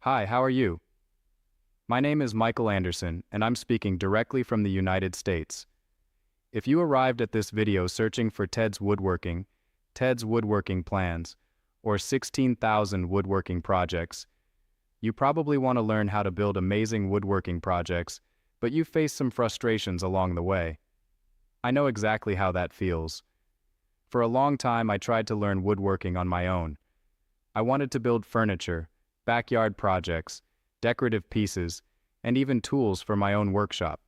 Hi, how are you? My name is Michael Anderson, and I'm speaking directly from the United States. If you arrived at this video searching for TedsWoodworking Plans, or 16,000 woodworking projects, you probably want to learn how to build amazing woodworking projects, but you face some frustrations along the way. I know exactly how that feels. For a long time, I tried to learn woodworking on my own. I wanted to build furniture, backyard projects, decorative pieces, and even tools for my own workshop.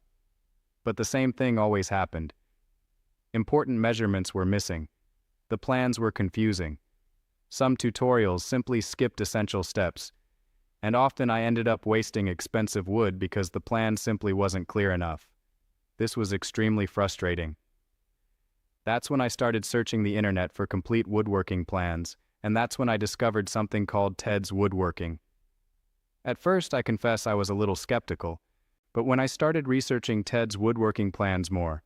But the same thing always happened. Important measurements were missing. The plans were confusing. Some tutorials simply skipped essential steps, and often I ended up wasting expensive wood because the plan simply wasn't clear enough. This was extremely frustrating. That's when I started searching the internet for complete woodworking plans, and that's when I discovered something called TedsWoodworking. At first, I confess I was a little skeptical, but when I started researching TedsWoodworking plans more,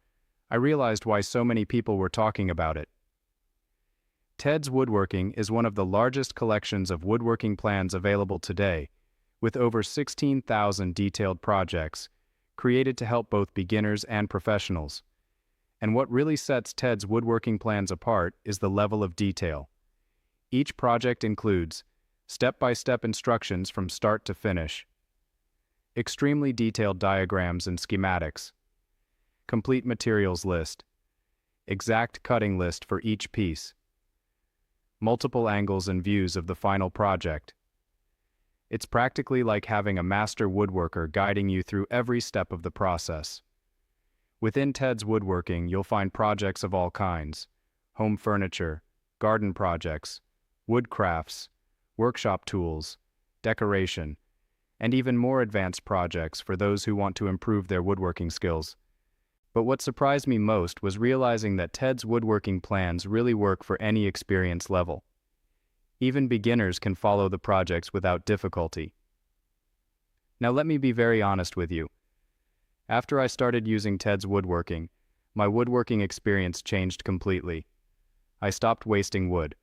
I realized why so many people were talking about it. TedsWoodworking is one of the largest collections of woodworking plans available today, with over 16,000 detailed projects, created to help both beginners and professionals. And what really sets TedsWoodworking plans apart is the level of detail. Each project includes step-by-step instructions from start to finish, extremely detailed diagrams and schematics, complete materials list, exact cutting list for each piece, multiple angles and views of the final project. It's practically like having a master woodworker guiding you through every step of the process. Within TedsWoodworking, you'll find projects of all kinds: home furniture, garden projects, wood crafts, workshop tools, decoration, and even more advanced projects for those who want to improve their woodworking skills. But what surprised me most was realizing that TedsWoodworking plans really work for any experience level. Even beginners can follow the projects without difficulty. Now let me be very honest with you. After I started using TedsWoodworking, my woodworking experience changed completely. I stopped wasting wood.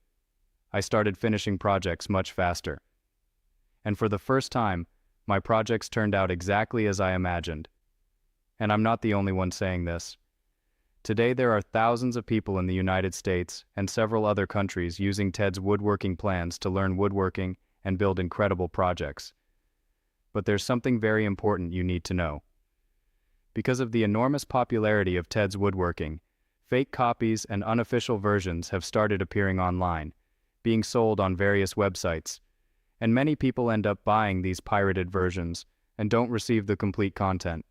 I started finishing projects much faster. And for the first time, my projects turned out exactly as I imagined. And I'm not the only one saying this. Today there are thousands of people in the United States and several other countries using TedsWoodworking plans to learn woodworking and build incredible projects. But there's something very important you need to know. Because of the enormous popularity of TedsWoodworking, fake copies and unofficial versions have started appearing online, being sold on various websites, and many people end up buying these pirated versions and don't receive the complete content.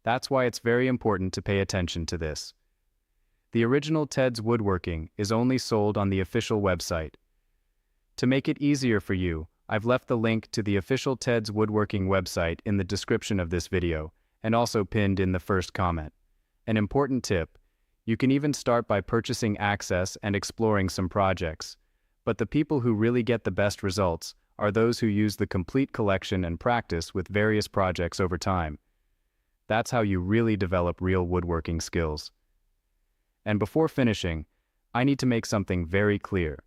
That's why it's very important to pay attention to this. The original TedsWoodworking is only sold on the official website. To make it easier for you, I've left the link to the official TedsWoodworking website in the description of this video, and also pinned in the first comment. An important tip: you can even start by purchasing access and exploring some projects. But the people who really get the best results are those who use the complete collection and practice with various projects over time. That's how you really develop real woodworking skills. And before finishing, I need to make something very clear.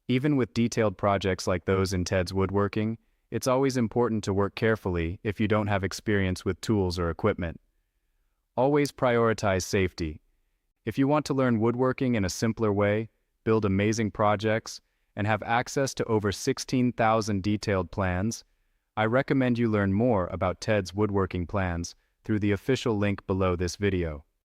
Even with detailed projects like those in TedsWoodworking, it's always important to work carefully if you don't have experience with tools or equipment. Always prioritize safety. If you want to learn woodworking in a simpler way, build amazing projects, and have access to over 16,000 detailed plans, I recommend you learn more about TedsWoodworking plans through the official link below this video.